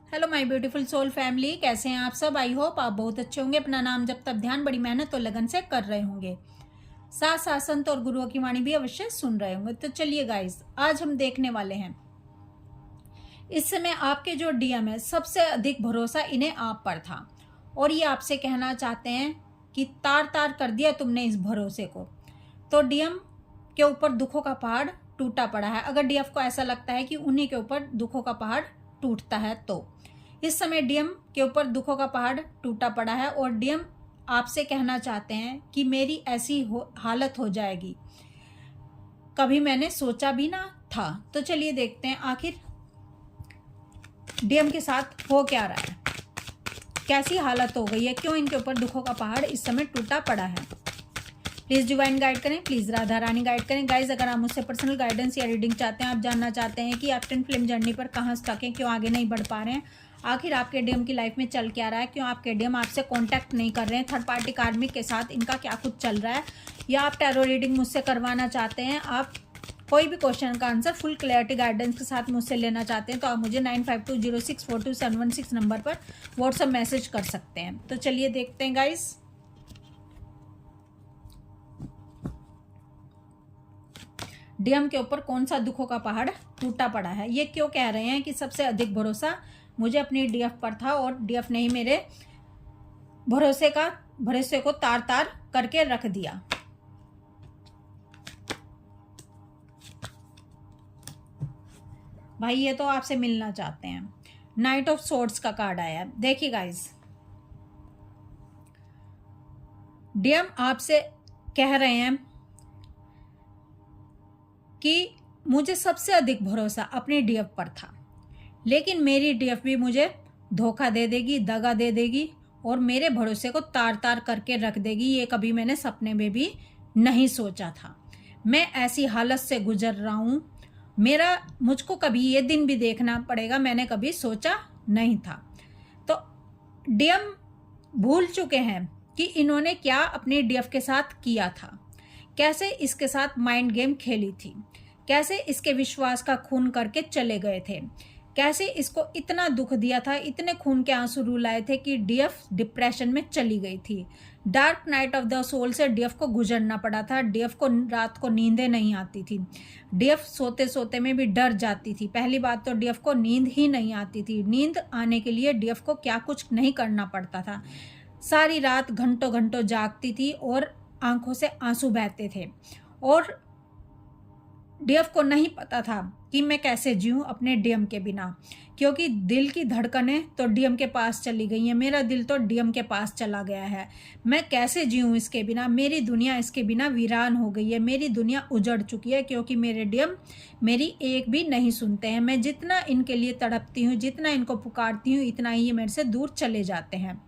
Hello my beautiful soul family, कैसे हैं आप सब। आई होप आप बहुत अच्छे होंगे। अपना नाम जब तक ध्यान बड़ी मेहनत और लगन से कर रहे होंगे, साथ साथ संत और गुरुओं की वाणी भी अवश्य सुन रहे होंगे। तो चलिए गाइस, आज हम देखने वाले हैं इस समय आपके जो डीएम है, सबसे अधिक भरोसा इन्हें आप पर था और ये आपसे कहना चाहते हैं कि तार तार कर दिया तुमने इस भरोसे को। तो डीएम के ऊपर दुखों का पहाड़ टूटा पड़ा है। अगर डीएफ को ऐसा लगता है कि उन्हीं के ऊपर दुखों का पहाड़ टूटता है, तो इस समय डीएम के ऊपर दुखों का पहाड़ टूटा पड़ा है और डीएम आपसे कहना चाहते हैं कि मेरी ऐसी हालत हो जाएगी, कभी मैंने सोचा भी ना था। तो चलिए देखते हैं आखिर डीएम के साथ हो क्या रहा है, कैसी हालत हो गई है, क्यों इनके ऊपर दुखों का पहाड़ इस समय टूटा पड़ा है। प्लीज़ डिवाइन गाइड करें, प्लीज़ राधा रानी गाइड करें। गाइज, अगर आप मुझसे पर्सनल गाइडेंस या रीडिंग चाहते हैं, आप जानना चाहते हैं कि आप ट्विन फ्लेम जर्नी पर कहाँ स्टक हैं, क्यों आगे नहीं बढ़ पा रहे हैं, आखिर आपके डीएम की लाइफ में चल क्या रहा है, क्यों आपके डीएम आपसे कांटेक्ट नहीं कर रहे हैं, थर्ड पार्टी कार्मिक के साथ इनका क्या कुछ चल रहा है, या आप टैरो रीडिंग मुझसे करवाना चाहते हैं, आप कोई भी क्वेश्चन का आंसर फुल क्लैरिटी गाइडेंस के साथ मुझसे लेना चाहते हैं, तो आप मुझे 9520642716 नंबर पर व्हाट्सएप मैसेज कर सकते हैं। तो चलिए देखते हैं गाइस, डीएम के ऊपर कौन सा दुखों का पहाड़ टूटा पड़ा है। ये क्यों कह रहे हैं कि सबसे अधिक भरोसा मुझे अपनी डीएफ पर था और डीएफ ने ही मेरे भरोसे को तार तार करके रख दिया। भाई, ये तो आपसे मिलना चाहते हैं। नाइट ऑफ सोर्ड्स का कार्ड आया है। देखिए गाइस, डीएम आपसे कह रहे हैं कि मुझे सबसे अधिक भरोसा अपनी डीएफ पर था, लेकिन मेरी डीएफ भी मुझे धोखा दे देगी, दगा दे देगी और मेरे भरोसे को तार तार करके रख देगी। ये कभी मैंने सपने में भी नहीं सोचा था। मैं ऐसी हालत से गुजर रहा हूँ, मुझको कभी ये दिन भी देखना पड़ेगा, मैंने कभी सोचा नहीं था। तो डीएम भूल चुके हैं कि इन्होंने क्या अपनी डीएफ के साथ किया था, कैसे इसके साथ माइंड गेम खेली थी, कैसे इसके विश्वास का खून करके चले गए थे, कैसे इसको इतना दुख दिया था, इतने खून के आंसू रुलाए थे कि डीएफ डिप्रेशन में चली गई थी। Dark night of the soul से डीएफ को गुजरना पड़ा था। डीएफ को रात को नींदें नहीं आती थी, डीएफ सोते सोते में भी डर जाती थी। पहली बात तो डीएफ को नींद ही नहीं आती थी। नींद आने के लिए डीएफ को क्या कुछ नहीं करना पड़ता था। सारी रात घंटों घंटों जागती थी और आंखों से आंसू बहते थे और डीएफ को नहीं पता था कि मैं कैसे जीऊं अपने डीएम के बिना, क्योंकि दिल की धड़कनें तो डीएम के पास चली गई हैं, मेरा दिल तो डीएम के पास चला गया है। मैं कैसे जीऊं इसके बिना, मेरी दुनिया इसके बिना वीरान हो गई है, मेरी दुनिया उजड़ चुकी है, क्योंकि मेरे डीएम मेरी एक भी नहीं सुनते हैं। मैं जितना इनके लिए तड़पती हूँ, जितना इनको पुकारती हूँ, इतना ही ये मेरे से दूर चले जाते हैं।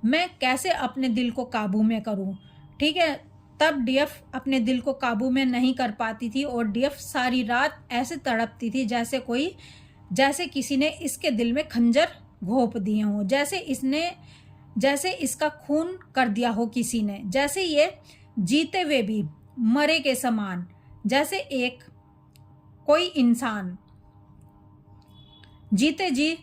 मैं कैसे अपने दिल को काबू में करूं, ठीक है। तब डीएफ अपने दिल को काबू में नहीं कर पाती थी और डीएफ सारी रात ऐसे तड़पती थी जैसे किसी ने इसके दिल में खंजर घोंप दिए हों, जैसे इसका खून कर दिया हो किसी ने, जैसे ये जीते हुए भी मरे के समान, जैसे कोई इंसान जीते जी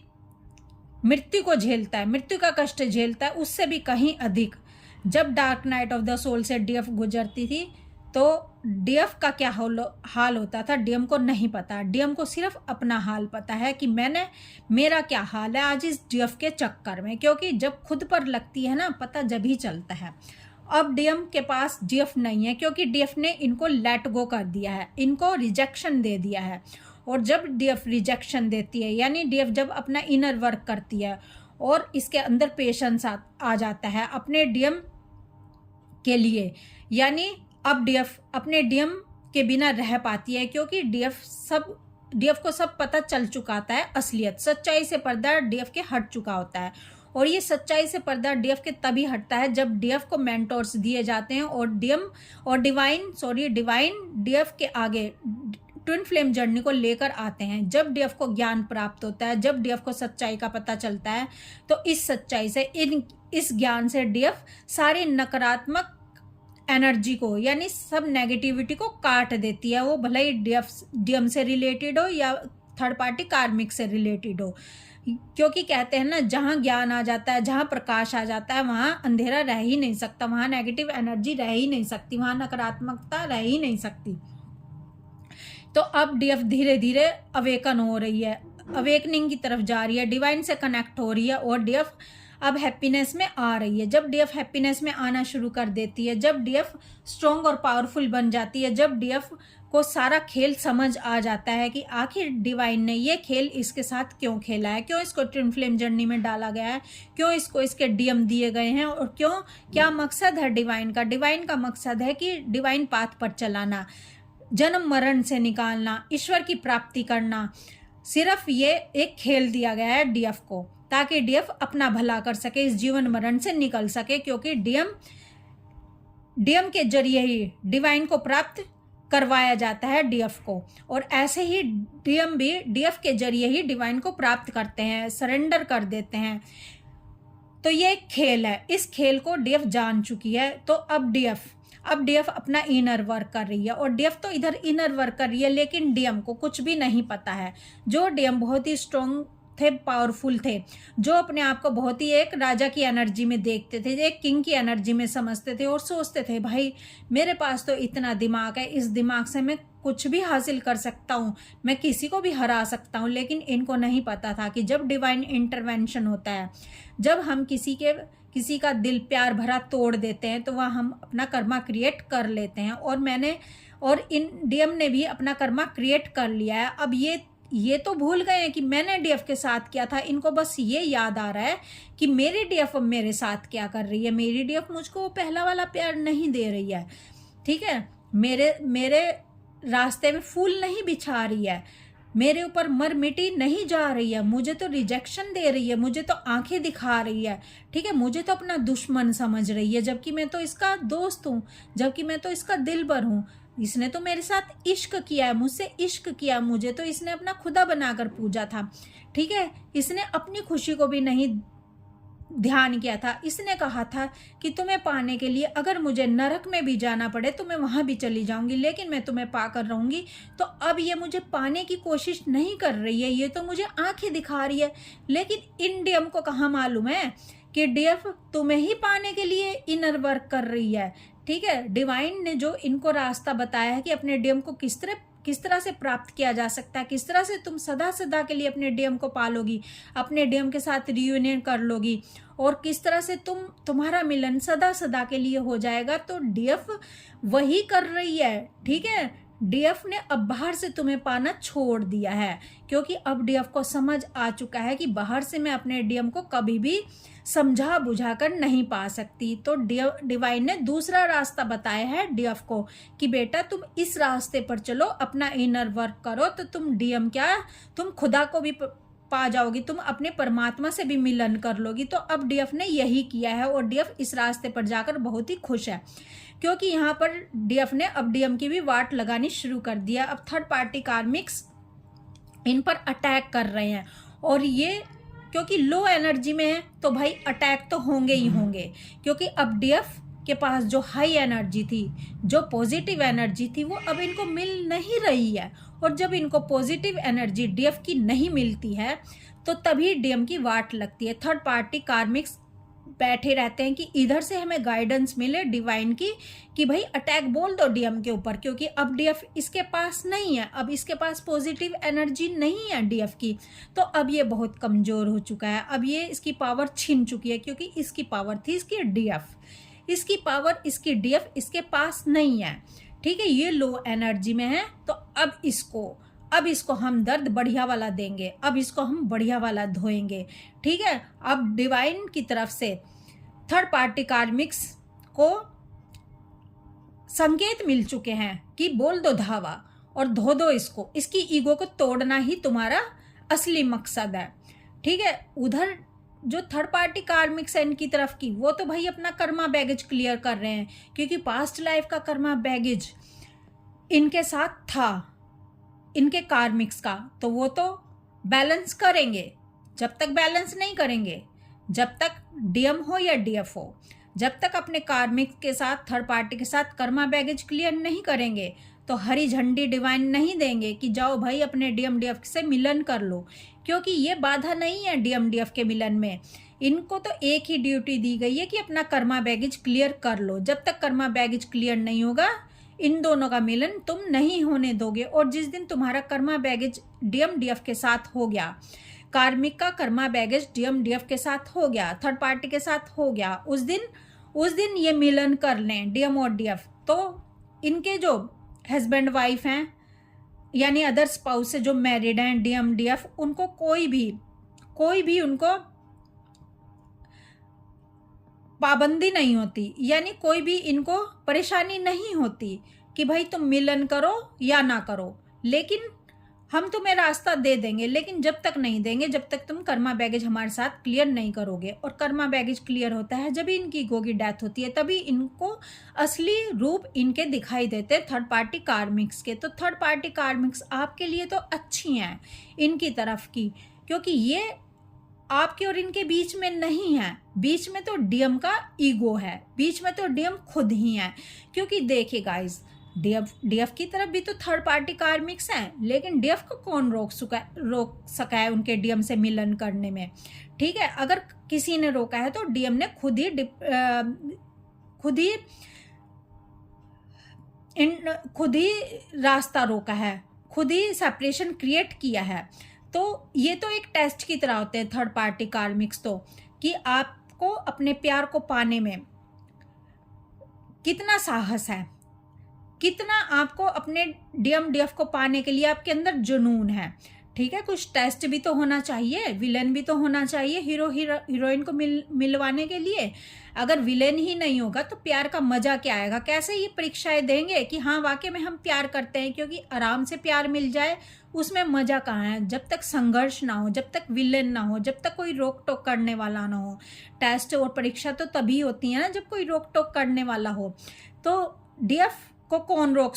मृत्यु को झेलता है, मृत्यु का कष्ट झेलता है, उससे भी कहीं अधिक। जब dark night of the soul से डीएफ गुजरती थी तो डीएफ का क्या हाल होता था डीएम को नहीं पता। डीएम को सिर्फ अपना हाल पता है कि मेरा क्या हाल है आज इस डीएफ के चक्कर में, क्योंकि जब खुद पर लगती है ना, पता जब ही चलता है। अब डीएम के पास डीएफ नहीं है, क्योंकि डीएफ ने इनको लेट गो कर दिया है, इनको रिजेक्शन दे दिया है। और जब डीएफ रिजेक्शन देती है, यानी डीएफ जब अपना इनर वर्क करती है और इसके अंदर पेशेंस आ जाता है अपने डीएम के लिए, यानी अब डीएफ अपने डीएम के बिना रह पाती है, क्योंकि डीएफ को सब पता चल चुका होता है। असलियत, सच्चाई से पर्दा डीएफ के हट चुका होता है और ये सच्चाई से पर्दा डीएफ के तभी हटता है जब डीएफ को मेंटोर्स दिए जाते हैं और डिवाइन डीएफ के आगे ट्विन फ्लेम जर्नी को लेकर आते हैं। जब डीएफ को ज्ञान प्राप्त होता है, जब डीएफ को सच्चाई का पता चलता है, तो इस सच्चाई से इस ज्ञान से डीएफ सारी नकारात्मक एनर्जी को, यानी सब नेगेटिविटी को काट देती है। वो भले ही डीएम से रिलेटेड हो या थर्ड पार्टी कार्मिक से रिलेटेड हो, क्योंकि कहते हैं ना, जहाँ ज्ञान आ जाता है, जहाँ प्रकाश आ जाता है, वहाँ अंधेरा रह ही नहीं सकता, वहाँ नेगेटिव एनर्जी रह ही नहीं सकती, वहाँ नकारात्मकता रह ही नहीं सकती। तो अब डीएफ धीरे धीरे अवेकन हो रही है, अवेकनिंग की तरफ जा रही है, डिवाइन से कनेक्ट हो रही है और डीएफ अब हैप्पीनेस में आ रही है। जब डीएफ हैप्पीनेस में आना शुरू कर देती है, जब डीएफ स्ट्रॉन्ग और पावरफुल बन जाती है, जब डीएफ को सारा खेल समझ आ जाता है कि आखिर डिवाइन ने ये खेल इसके साथ क्यों खेला है, क्यों इसको ट्विन फ्लेम जर्नी में डाला गया है, क्यों इसको इसके डीएम दिए गए हैं और क्यों, क्या मकसद है डिवाइन का। डिवाइन का मकसद है कि डिवाइन पाथ पर चलाना, जन्म मरण से निकालना, ईश्वर की प्राप्ति करना। सिर्फ ये एक खेल दिया गया है डीएफ को, ताकि डीएफ अपना भला कर सके, इस जीवन मरण से निकल सके, क्योंकि डीएम के जरिए ही डिवाइन को प्राप्त करवाया जाता है डीएफ को, और ऐसे ही डीएम भी डीएफ के जरिए ही डिवाइन को प्राप्त करते हैं, सरेंडर कर देते हैं। तो ये एक खेल है, इस खेल को डीएफ जान चुकी है। तो अब डीएफ अपना इनर वर्क कर रही है, और डीएफ तो इधर इनर वर्क कर रही है, लेकिन डीएम को कुछ भी नहीं पता है। जो डीएम बहुत ही स्ट्रॉन्ग थे, पावरफुल थे, जो अपने आप को बहुत ही एक राजा की एनर्जी में देखते थे, एक किंग की एनर्जी में समझते थे और सोचते थे भाई मेरे पास तो इतना दिमाग है, इस दिमाग से मैं कुछ भी हासिल कर सकता हूँ, मैं किसी को भी हरा सकता हूँ। लेकिन इनको नहीं पता था कि जब डिवाइन इंटरवेंशन होता है, जब हम किसी का दिल प्यार भरा तोड़ देते हैं, तो वह हम अपना कर्मा क्रिएट कर लेते हैं। और इन डीएम ने भी अपना कर्मा क्रिएट कर लिया है। अब ये तो भूल गए हैं कि मैंने डीएफ के साथ किया था, इनको बस ये याद आ रहा है कि मेरी डीएफ अब मेरे साथ क्या कर रही है, मेरी डीएफ मुझको पहला वाला प्यार नहीं दे रही है, ठीक है, मेरे रास्ते में फूल नहीं बिछा रही है, मेरे ऊपर मर मिटी नहीं जा रही है, मुझे तो रिजेक्शन दे रही है, मुझे तो आंखें दिखा रही है, ठीक है, मुझे तो अपना दुश्मन समझ रही है, जबकि मैं तो इसका दोस्त हूँ, जबकि मैं तो इसका दिलबर हूँ। इसने तो मेरे साथ इश्क किया है, मुझसे इश्क किया, मुझे तो इसने अपना खुदा बनाकर पूजा था, ठीक है, इसने अपनी खुशी को भी नहीं ध्यान किया था। इसने कहा था कि तुम्हें पाने के लिए अगर मुझे नरक में भी जाना पड़े तो मैं वहां भी चली जाऊंगी, लेकिन मैं तुम्हें पाकर रहूंगी। तो अब ये मुझे पाने की कोशिश नहीं कर रही है, ये तो मुझे आंखें दिखा रही है। लेकिन इन डीएम को कहाँ मालूम है कि डीएफ तुम्हें ही पाने के लिए इनर वर्क कर रही है, ठीक है। डिवाइन ने जो इनको रास्ता बताया है कि अपने डीएम को किस तरह से प्राप्त किया जा सकता है, किस तरह से तुम सदा सदा के लिए अपने डीएम को पालोगी, अपने डीएम के साथ रियूनियन कर लोगी, और किस तरह से तुम्हारा मिलन सदा सदा के लिए हो जाएगा। तो डीएफ वही कर रही है, ठीक है। डीएफ ने अब बाहर से तुम्हें पाना छोड़ दिया है, क्योंकि अब डीएफ को समझ आ चुका है कि बाहर से मैं अपने डीएम को कभी भी समझा बुझा कर नहीं पा सकती। तो डिवाइन ने दूसरा रास्ता बताया है डीएफ को कि बेटा तुम इस रास्ते पर चलो, अपना इनर वर्क करो, तो तुम खुदा को भी पा जाओगी, तुम अपने परमात्मा से भी मिलन कर लोगी। तो अब डीएफ ने यही किया है, और डीएफ इस रास्ते पर जाकर बहुत ही खुश है, क्योंकि यहाँ पर डीएफ ने अब डीएम की भी वाट लगानी शुरू कर दिया। अब थर्ड पार्टी कार्मिक्स इन पर अटैक कर रहे हैं, और ये क्योंकि लो एनर्जी में है तो भाई अटैक तो होंगे ही होंगे, क्योंकि अब डीएफ के पास जो हाई एनर्जी थी, जो पॉजिटिव एनर्जी थी, वो अब इनको मिल नहीं रही है। और जब इनको पॉजिटिव एनर्जी डीएफ की नहीं मिलती है तो तभी डीएम की वाट लगती है। थर्ड पार्टी कार्मिक्स बैठे रहते हैं कि इधर से हमें गाइडेंस मिले डिवाइन की कि भाई अटैक बोल दो डीएम के ऊपर, क्योंकि अब डीएफ इसके पास नहीं है, अब इसके पास पॉजिटिव एनर्जी नहीं है डीएफ की। तो अब ये बहुत कमज़ोर हो चुका है, अब ये इसकी पावर छीन चुकी है, क्योंकि इसकी पावर थी इसकी डीएफ, इसकी पावर इसकी डीएफ इसके पास नहीं है, ठीक है। ये लो एनर्जी में है, तो अब इसको हम दर्द बढ़िया वाला देंगे, अब इसको हम बढ़िया वाला धोएंगे, ठीक है। अब डिवाइन की तरफ से थर्ड पार्टी कार्मिक्स को संकेत मिल चुके हैं कि बोल दो धावा और धो दो इसको, इसकी ईगो को तोड़ना ही तुम्हारा असली मकसद है, ठीक है। उधर जो थर्ड पार्टी कार्मिक्स है इनकी तरफ की, वो तो भाई अपना कर्मा बैगेज क्लियर कर रहे हैं, क्योंकि पास्ट लाइफ का कर्मा बैगेज इनके साथ था, इनके कार्मिक्स का, तो वो तो बैलेंस करेंगे। जब तक बैलेंस नहीं करेंगे, जब तक डीएम हो या डीएफ हो, जब तक अपने कार्मिक के साथ थर्ड पार्टी के साथ कर्मा बैगेज क्लियर नहीं करेंगे, तो तो हरी झंडी डिवाइन नहीं देंगे कि जाओ भाई अपने डीएमडीएफ से मिलन कर लो, क्योंकि ये बाधा नहीं है डीएमडीएफ के मिलन में। इनको तो एक ही ड्यूटी दी गई है कि अपना कर्मा बैगेज क्लियर कर लो। जब तक कर्मा बैगेज क्लियर नहीं होगा इन दोनों का मिलन तुम नहीं होने दोगे। और जिस दिन तुम्हारा कर्मा बैगेज डीएमडीएफ के साथ हो गया, कार्मिक का कर्मा बैगेज डीएमडीएफ के साथ हो गया, थर्ड पार्टी के साथ हो गया, उस दिन ये मिलन कर लें डीएम और डीएफ, तो इनके जो हस्बैंड वाइफ हैं यानी अदर स्पाउस से जो मैरिड हैं डीएम डीएफ, उनको कोई भी उनको पाबंदी नहीं होती, यानी कोई भी इनको परेशानी नहीं होती कि भाई तुम मिलन करो या ना करो, लेकिन हम तुम्हें रास्ता दे देंगे, लेकिन जब तक नहीं देंगे जब तक तुम कर्मा बैगेज हमारे साथ क्लियर नहीं करोगे। और कर्मा बैगेज क्लियर होता है जब इनकी ईगो की डेथ होती है, तभी इनको असली रूप इनके दिखाई देते हैं थर्ड पार्टी कार्मिक्स के। तो थर्ड पार्टी कार्मिक्स आपके लिए तो अच्छी हैं इनकी तरफ की, क्योंकि ये आपके और इनके बीच में नहीं है, बीच में तो डीएम का ईगो है, बीच में तो डीएम खुद ही है। क्योंकि देखिए गाइज, डीएफ की तरफ भी तो थर्ड पार्टी कार्मिक्स हैं, लेकिन डीएफ को कौन रोक सका है उनके डीएम से मिलन करने में। ठीक है, अगर किसी ने रोका है तो डीएम ने खुद ही रास्ता रोका है, खुद ही सेपरेशन क्रिएट किया है। तो ये तो एक टेस्ट की तरह होते हैं थर्ड पार्टी कार्मिक्स, तो कि आपको अपने प्यार को पाने में कितना साहस है, कितना आपको अपने डीएमडीएफ को पाने के लिए आपके अंदर जुनून है। ठीक है, कुछ टेस्ट भी तो होना चाहिए, विलेन भी तो होना चाहिए हीरोइन को मिलवाने के लिए। अगर विलेन ही नहीं होगा तो प्यार का मजा क्या आएगा? कैसे ये परीक्षाएं देंगे कि हाँ वाकई में हम प्यार करते हैं? क्योंकि आराम से प्यार मिल जाए उसमें मजा कहाँ है, जब तक संघर्ष ना हो, जब तक विलेन ना हो, जब तक कोई रोक टोक करने वाला ना हो। टेस्ट और परीक्षा तो तभी होती है ना जब कोई रोक टोक करने वाला हो। तो डीएफ को कौन रोक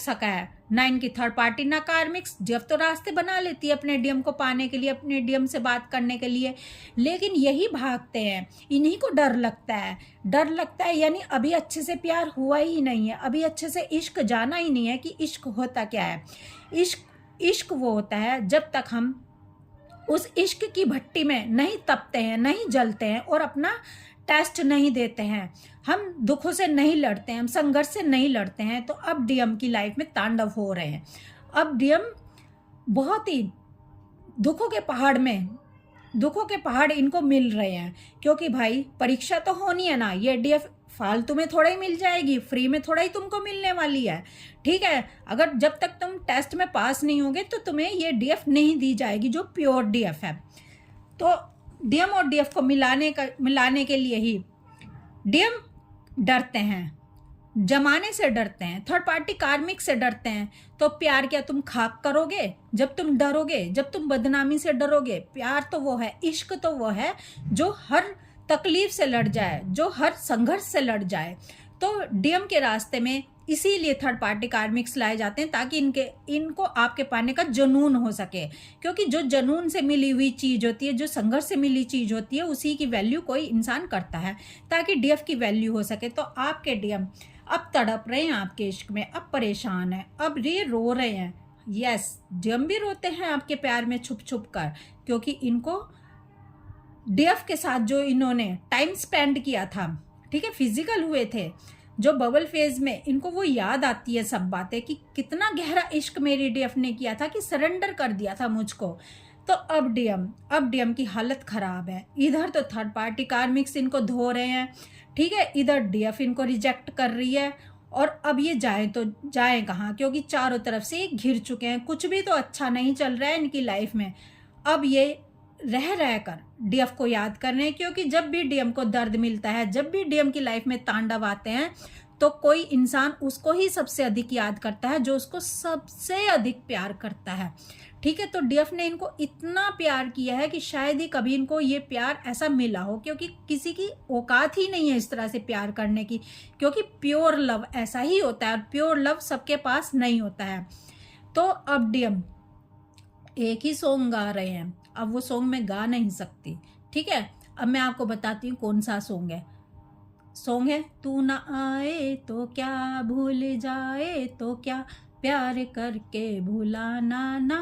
सका है? ना इनकी थर्ड पार्टी ना कार्मिक्स। डीएफ तो रास्ते बना लेती है अपने डीएम को पाने के लिए, अपने डीएम से बात करने के लिए, लेकिन यही भागते हैं। इन्हीं को डर लगता है यानी अभी अच्छे से प्यार हुआ ही नहीं है, अभी अच्छे से इश्क जाना ही नहीं है कि इश्क होता क्या है। इश्क वो होता है जब तक हम उस इश्क की भट्टी में नहीं तपते हैं, नहीं जलते हैं और अपना टेस्ट नहीं देते हैं, हम दुखों से नहीं लड़ते हैं, हम संघर्ष से नहीं लड़ते हैं। तो अब डीएम की लाइफ में तांडव हो रहे हैं। अब डीएम बहुत ही दुखों के पहाड़ इनको मिल रहे हैं, क्योंकि भाई परीक्षा तो होनी है ना। ये डीएफ फालतू में थोड़ा ही मिल जाएगी, फ्री में थोड़ा ही तुमको मिलने वाली है। ठीक है, अगर जब तक तुम टेस्ट में पास नहीं होगे तो तुम्हें ये डीएफ नहीं दी जाएगी जो प्योर डीएफ है। तो डीएम और डीएफ को मिलाने के लिए ही डीएम डरते हैं, जमाने से डरते हैं, थर्ड पार्टी कार्मिक से डरते हैं। तो प्यार क्या तुम खाक करोगे जब तुम डरोगे, जब तुम बदनामी से डरोगे? प्यार तो वो है, इश्क तो वो है जो हर तकलीफ से लड़ जाए, जो हर संघर्ष से लड़ जाए। तो डीएम के रास्ते में इसीलिए थर्ड पार्टी कार्मिक्स लाए जाते हैं, ताकि इनको आपके पाने का जुनून हो सके। क्योंकि जो जुनून से मिली हुई चीज़ होती है, जो संघर्ष से मिली चीज़ होती है, उसी की वैल्यू कोई इंसान करता है ताकि डीएफ की वैल्यू हो सके। तो आपके डीएम अब तड़प रहे हैं आपके इश्क में, अब परेशान है, अब ये रो रहे हैं। यस, डीएम भी रोते हैं आपके प्यार में छुप छुप कर, क्योंकि इनको डीएफ के साथ जो इन्होंने टाइम स्पेंड किया था, ठीक है, फिजिकल हुए थे जो बबल फेज में, इनको वो याद आती है सब बातें कि कितना गहरा इश्क मेरी डीएफ ने किया था, कि सरेंडर कर दिया था मुझको। तो अब डीएम की हालत खराब है। इधर तो थर्ड पार्टी कार्मिक्स इनको धो रहे हैं, ठीक है, इधर डीएफ इनको रिजेक्ट कर रही है। और अब ये जाएं तो जाएं कहाँ, क्योंकि चारों तरफ से ये घिर चुके हैं, कुछ भी तो अच्छा नहीं चल रहा है इनकी लाइफ में। अब ये रह कर डीएफ को याद कर रहे हैं, क्योंकि जब भी डीएम को दर्द मिलता है, जब भी डीएम की लाइफ में तांडव आते हैं, तो कोई इंसान उसको ही सबसे अधिक याद करता है जो उसको सबसे अधिक प्यार करता है। ठीक है, तो डीएफ ने इनको इतना प्यार किया है कि शायद ही कभी इनको ये प्यार ऐसा मिला हो, क्योंकि किसी की औकात ही नहीं है इस तरह से प्यार करने की, क्योंकि प्योर लव ऐसा ही होता है और प्योर लव सबके पास नहीं होता है। तो अब डीएम एक ही सॉन्ग गा रहे हैं, अब वो सॉन्ग मैं गा नहीं सकती। ठीक है, अब मैं आपको बताती हूँ कौन सा सॉन्ग है। सॉन्ग है, तू ना आए तो क्या, भूल जाए तो क्या, प्यार करके भुलाना ना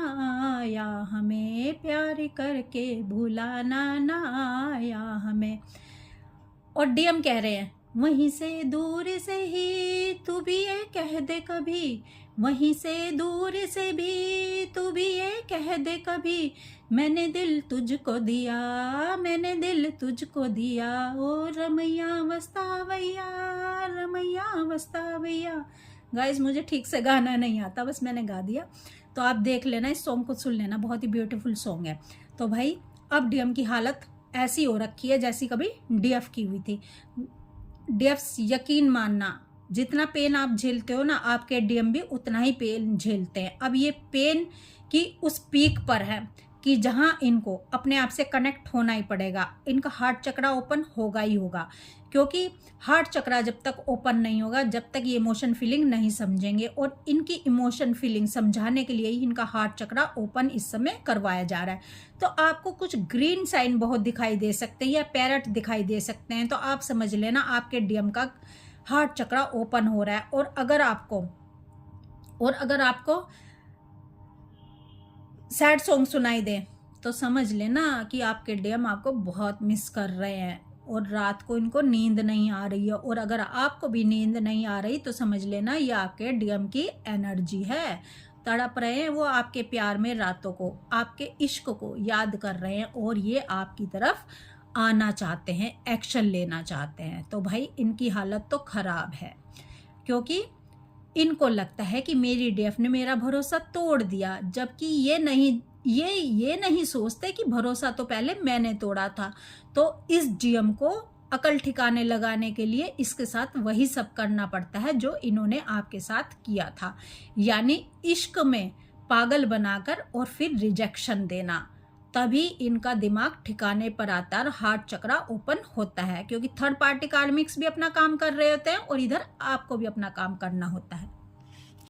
आया हमें, प्यार करके भुलाना ना आया हमें। और डीएम कह रहे हैं, वहीं से दूर से ही तू भी ये कह दे कभी, वहीं से दूर से भी तू भी ये कह दे कभी, मैंने दिल तुझको दिया, मैंने दिल तुझको दिया, ओ रमैया वस्तावैया, रमैया वस्तावैया। गाइस मुझे ठीक से गाना नहीं आता, बस मैंने गा दिया, तो आप देख लेना, इस सॉन्ग को सुन लेना, बहुत ही ब्यूटीफुल सॉन्ग है। तो भाई अब डीएम की हालत ऐसी हो रखी है जैसी कभी डीएफ की हुई थी। डीएफ यकीन मानना, जितना पेन आप झेलते हो ना, आपके डीएम भी उतना ही पेन झेलते हैं। अब ये पेन की उस पीक पर है कि जहां इनको अपने आप से कनेक्ट होना ही पड़ेगा, इनका हार्ट चक्रा ओपन होगा ही होगा, क्योंकि हार्ट चक्रा जब तक ओपन नहीं होगा, जब तक ये इमोशन फीलिंग नहीं समझेंगे, और इनकी इमोशन फीलिंग समझाने के लिए ही इनका हार्ट चक्रा ओपन इस समय करवाया जा रहा है। तो आपको कुछ ग्रीन साइन बहुत दिखाई दे सकते हैं या पैरट दिखाई दे सकते हैं, तो आप समझ लेना आपके डीएम का हार्ट चक्रा ओपन हो रहा है। और अगर आपको सैड सॉन्ग सुनाई दे तो समझ लेना कि आपके डीएम आपको बहुत मिस कर रहे हैं और रात को इनको नींद नहीं आ रही है। और अगर आपको भी नींद नहीं आ रही तो समझ लेना ये आपके डीएम की एनर्जी है, तड़प रहे हैं वो आपके प्यार में, रातों को आपके इश्क को याद कर रहे हैं और ये आपकी तरफ आना चाहते हैं, एक्शन लेना चाहते हैं। तो भाई इनकी हालत तो खराब है, क्योंकि इनको लगता है कि मेरी डीएफ ने मेरा भरोसा तोड़ दिया, जबकि ये नहीं सोचते कि भरोसा तो पहले मैंने तोड़ा था। तो इस डीएम को अकल ठिकाने लगाने के लिए इसके साथ वही सब करना पड़ता है जो इन्होंने आपके साथ किया था, यानी इश्क में पागल बनाकर और फिर रिजेक्शन देना, तभी इनका दिमाग ठिकाने पर आता है और हार्ट चक्रा ओपन होता है, क्योंकि थर्ड पार्टी कार्मिक्स भी अपना काम कर रहे होते हैं और इधर आपको भी अपना काम करना होता है।